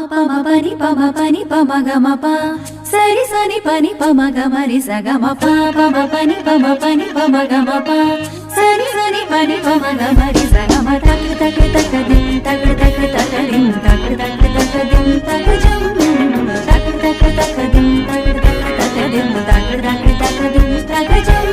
pama pani pama gama pa sari sani pani pama gama ri sa gama pa pama pani pama gama pa sari sani pani pama gama ri sa gama tak tak tak dim tak tak tak dim tak tak tak dim tak jam tak tak tak dim tak tak tak dim tak tak tak dim tak jam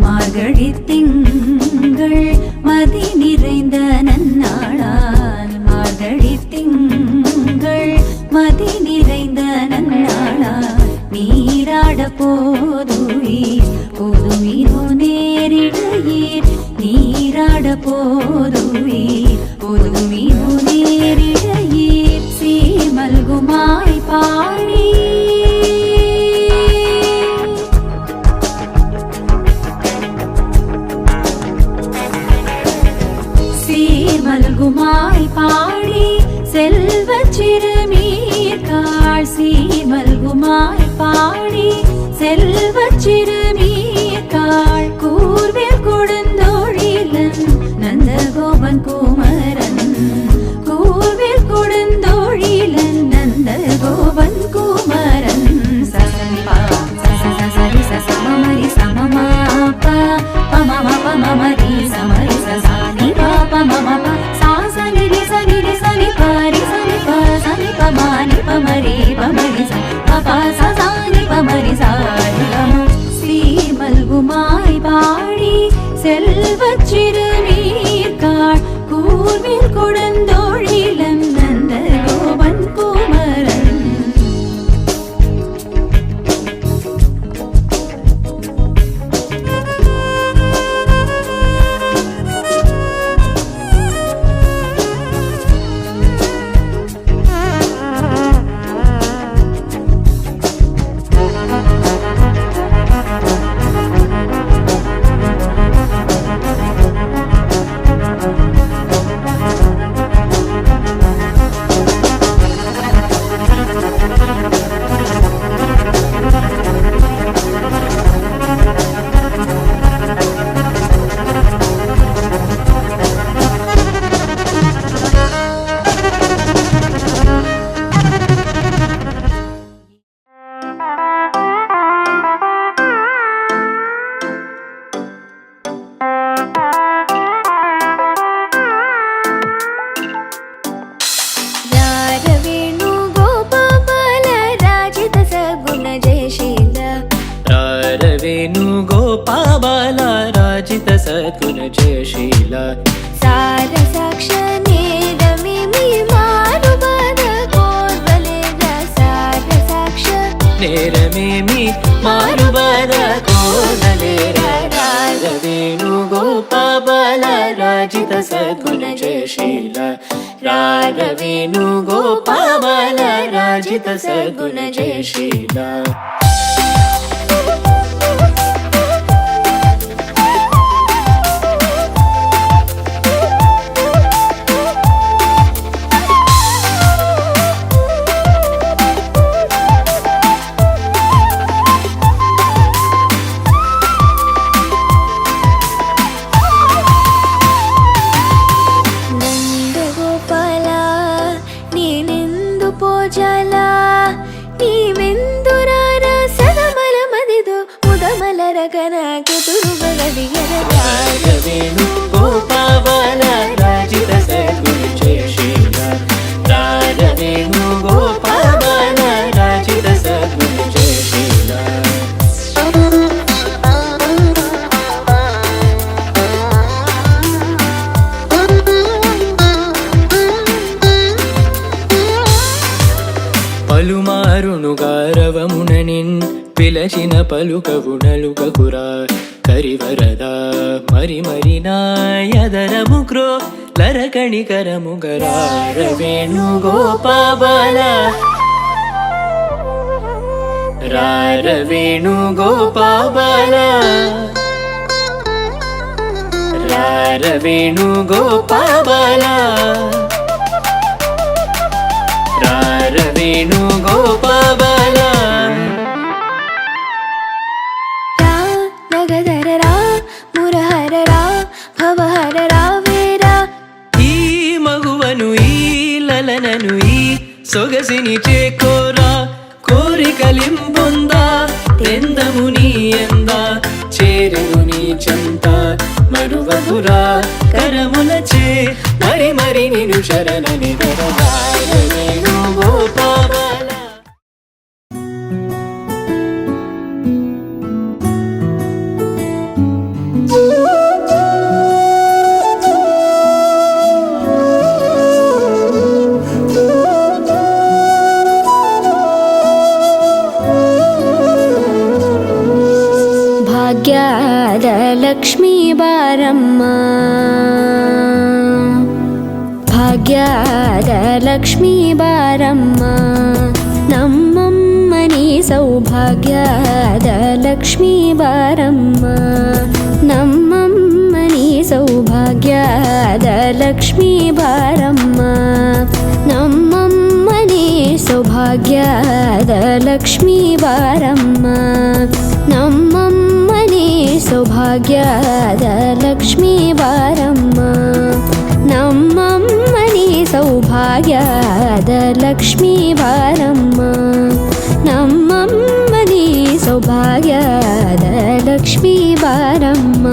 மார்கழி திங்கள் மதி நிறைந்த நன்னாளால் மார்கழி திங்கள் மதி நிறைந்த நன்னாளால் நீராட போதுவீர் பொதுவினோ நேரிடையீர் நீராட போதுவீர் பொதுவினோ நேரிடையீர் சீமல்குமாய் பாடி மல்குமாய் பாடி செல்வச் சிறுமீர்காள் சீமல்குமாய் பாடி செல்வச் சிறுமீர்காள் கூர்வேல் கொடுந்தோழிலன் நந்தகோபன் குமரன் கூர்வேல் கொடுந்தோழிலன் நந்தகோபன் குமரன் சசனிபா சசசரி சசமமரி சமமாபா பமம பமமரி சமரி சசானி பமம சாசனி சனி சனி பரி சனி பசனி பமனி பமரி பமரி பபா சசானி பமரி சாரி பம ஸ்ரீ மல்குமாய் பாடி செல்வச் சிறுமீர்காள் கூர்வேல் கொடுந்தோழிலன் நந்தகோபன் குமரன் सद्गुण जयशीला सार साक्षनेदमि मी मारुबद कोर्वलेद सार साक्ष नेरमेमि मारुबद कोर्वलेद रारवेणु गोपाल राजित सद्गुण जयशीला रारवेणु गोपाल राजित सद्गुण जयशीला रारवेणु गोपाल राजित सद्गुण जयशीला रारवेणु गोपाल राजित सद्गुण जयशीला పలుమారును గారవముననిన్ పిలచిన పలుకవునలుకకురా కరివరదా మరి మరి నాయదరముగ్రో లరకణికరముగరారవేణు గోపాల రారవేణు గోపాల రారవేణు గోపాల రారవేణు గోపాల ಗಗಧರರಾ ಮುರಹರರಾ ಭವಹರರಾ ವೇರಾ. ಈ ಮಗುವನು ಈ ಲಲನನು ಈ ಸೊಗಸಿನಿ ಚೇಕೋರ ಕೋರಿಕಲಿಂಬೊಂದ ತೆಂದ ಮುನಿ ಎಂದ చేరెను నీ చెంత మరువపుర కరములచే మరి మరి నిను శరణని వేణు గోపాల. ಭಾಗ್ಯದ ಲಕ್ಷ್ಮೀ ಬಾರಮ್ಮ, ಭಾಗ್ಯದ ಲಕ್ಷ್ಮೀ ಬಾರಮ್ಮ, ನಮ್ಮಮ್ಮನಿ ಸೌಭಾಗ್ಯದ ಲಕ್ಷ್ಮೀ ಬಾರಮ್ಮ, ನಮ್ಮಮ್ಮನಿ ಸೌಭಾಗ್ಯದ ಲಕ್ಷ್ಮೀ ಬಾರಮ್ಮ, ನಮ್ಮಮ್ಮನಿ ಸೌಭಾಗ್ಯದ ಲಕ್ಷ್ಮೀ ಬಾರಮ್ಮ, ನಮ್ಮಮ್ಮನಿ ಸೌಭಾಗ್ಯದ ಲಕ್ಷ್ಮೀ ಬಾರಮ್ಮ, ನಮ್ಮಮ್ಮನಿ ಸೌಭಾಗ್ಯದ ಲಕ್ಷ್ಮೀ ಬಾರಮ್ಮ, ನಮ್ಮಮ್ಮನಿ ಸೌಭಾಗ್ಯದ ಲಕ್ಷ್ಮೀ ಬಾರಮ್ಮ.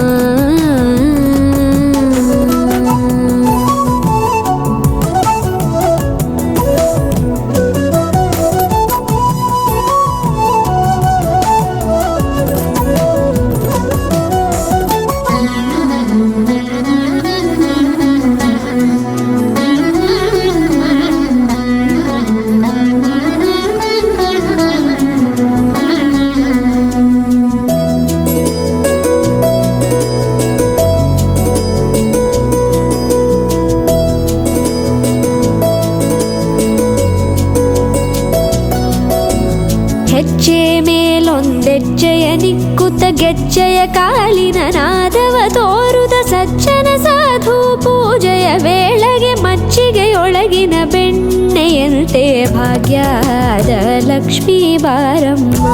ಹೆಜ್ಜೆ ಮೇಲೊಂದೆಜ್ಜೆಯ ನಿಕ್ಕುತ್ತ ಗೆಜ್ಜೆಯ ಕಾಲಿನ ನಾದವ ತೋರುದ ಸಜ್ಜನ ಸಾಧು ಪೂಜೆಯ ವೇಳೆಗೆ ಮಜ್ಜಿಗೆಯೊಳಗಿನ ಬೆಣ್ಣೆಯಂತೆ ಭಾಗ್ಯದ ಲಕ್ಷ್ಮೀ ಬಾರಮ್ಮ.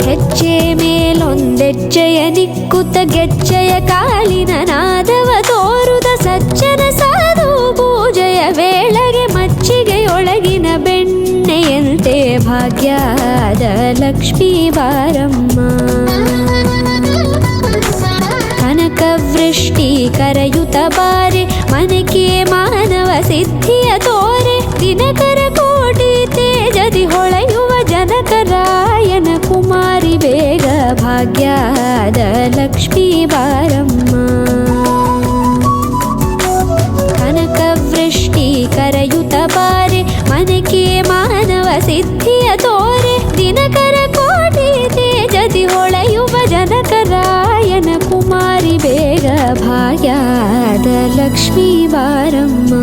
ಹೆಜ್ಜೆ ಮೇಲೊಂದೆಜ್ಜೆಯ ನಿಕ್ಕುತ್ತ ಗೆಜ್ಜೆಯ ಕಾಲಿನ ನಾದವ ತೋರುದ ಸಜ್ಜನ ಸಾಧು ಪೂಜೆಯ ವೇಳೆಗೆ ಮಜ್ಜಿಗೆಯೊಳಗಿನ ಬೆಣ್ಣೆಯಂತೆ ಭಾಗ್ಯದ ಲಕ್ಷ್ಮೀ ಬಾರಮ್ಮ. ಕನಕ ವೃಷ್ಟಿ ಕರೆಯುತ್ತ ಬಾರೆ ಮನಕೆ ಮಾನವ ಸಿದ್ಧಿಯ ತೋರೆ ದಿನಕರ ಕೋಟಿ ತೇಜದಿ ಹೊಳೆಯುವ ಜನಕರಾಯನ ಕುಮಾರಿ ಬೇಗ ಭಾಗ್ಯದ ಲಕ್ಷ್ಮೀ ಬಾರಮ್ಮ. ಕನಕ ವೃಷ್ಟಿ ಕರೆಯುತ್ತ ಬಾರೆ ಮನಕೆ ಮಾನವ ಸಿದ್ಧಿಯ ತೋರೆ ದಿನಕರ ಕೋಟಿ ತೇಜದಿ ಹೊಳೆಯುವ ಜನಕರಾಯನ ಕುಮಾರಿ ಬೇಗ ಭಾಗ್ಯದ ಲಕ್ಷ್ಮೀ ಬಾರಮ್ಮ.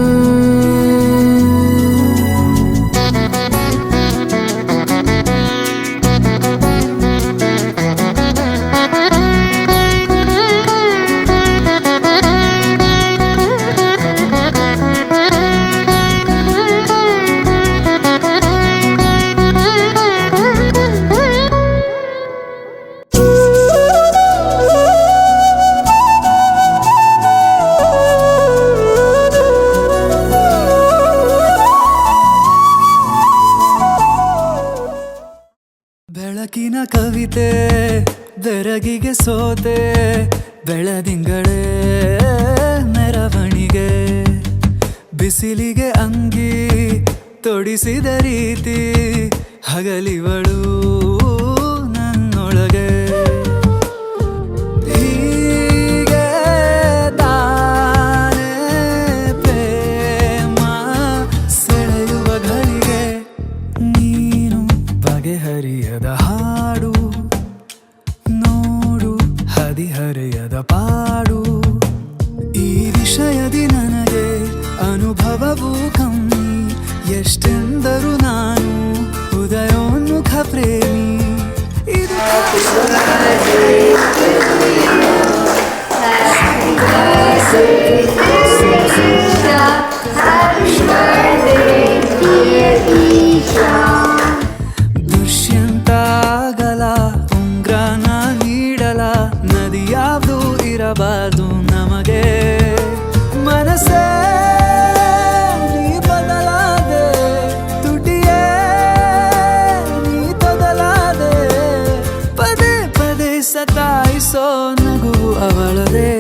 ಬೆಳಕಿನ ಕವಿತೆ ಬೆರಗಿಗೆ ಸೋತೆ ಬೆಳದಿಂಗಳೇ ಮೆರವಣಿಗೆ ಬಿಸಿಲಿಗೆ ಅಂಗಿ ತೊಡಿಸಿದ ರೀತಿ ಹಗಲಿವಳು ನನ್ನೊಳಗೆ. ಹೀಗೆ ತಾನೇ ಪ್ರೇಮ ಸೆಳೆಯುವ ಘಳಿಗೆ ನೀನು ಬಗೆಹರಿಯದ ಹಾಡು ನೋಡು ಹದಿಹರೆಯದ ಪಾಡು. ಈ ವಿಷಯದಿ ನನಗೆ ಅನುಭವವೂ ಕಮ್ಮಿ ಎಷ್ಟೆಂದರೂ ನಾನು ಉದಯೋನ್ಮುಖ ಪ್ರೇಮಿ. ಇದು ದುಷ್ಯಂತ ಆಗಲ ಸಮುದ್ರನ ನೀಡಲ ನದಿ ಯಾವುದು ಇರಬಾರ್ದು ನಮಗೆ ಮನಸ್ಸೇ ನೀ ಬದಲಾದೆ ತುಟಿಯೇ ನೀ ತೊದಲಾದೆ ಪದೇ ಪದೇ ಸತಾಯಿಸೋ ನಗು ಅವಳದೇ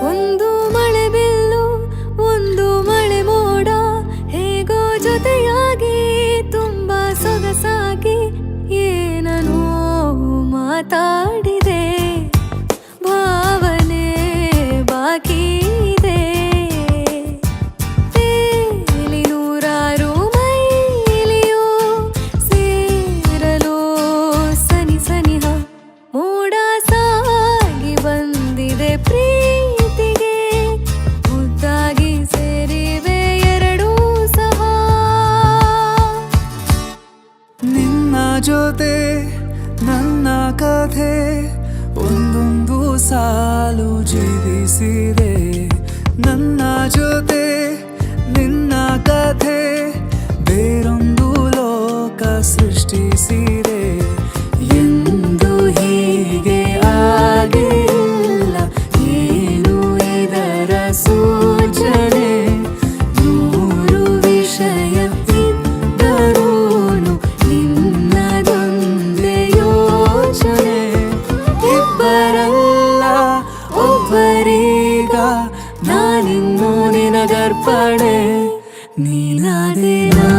ಒಂದು ಮಳೆ ಬಿಲ್ಲು ಒಂದು ಮಳೆ ಮೋಡ ಹೇಗೋ ಜೊತೆಯಾಗಿ ತುಂಬಾ ಸೊಗಸಾಗಿ ಏನನೋ ಮಾತಾಡಿದೆ ಭಾವನೆ ಬಾಕಿ ಇದೆ ತೇಲಿ ನೂರಾರು ಮೈಲಿಯೋ ಸೇರಲು ಸನಿ ಸನಿಹ ಮೋಡ ಸಾಗಿ ಬಂದಿದೆ ಪ್ರೀತಿಗೆ ಮುದ್ದಾಗಿ ಸೇರಿವೆ ಎರಡೂ ಸಹ ನಿನ್ನ ಜೊತೆ ನನ್ನ ಕಥೆ ಒಂದೊಂದು ಸಾಲು ಜೀವಿಸಿದೆ ನನ್ನ ಜೊತೆ ನಿನ್ನ ಕಥೆ ಬೇರೊಂದು ಲೋಕ ಸೃಷ್ಟಿಸಿದೆ ಎಂದು ಹೀಗೆ ಆಗಿಲ್ಲ ಏನು ಇದರ ಸೂಚನೆ ನೂರು ವಿಷಯ ಇದ್ದರೂನು ನಿನ್ನದೊಂದೇ ಯೋಚನೆ ಇಬ್ಬರಲ್ಲ ಒಬ್ಬರೀಗ ನಾನಿನ್ನು ನಿನಗರ್ಪಣೆ ನೀನಾದೆ ನಾ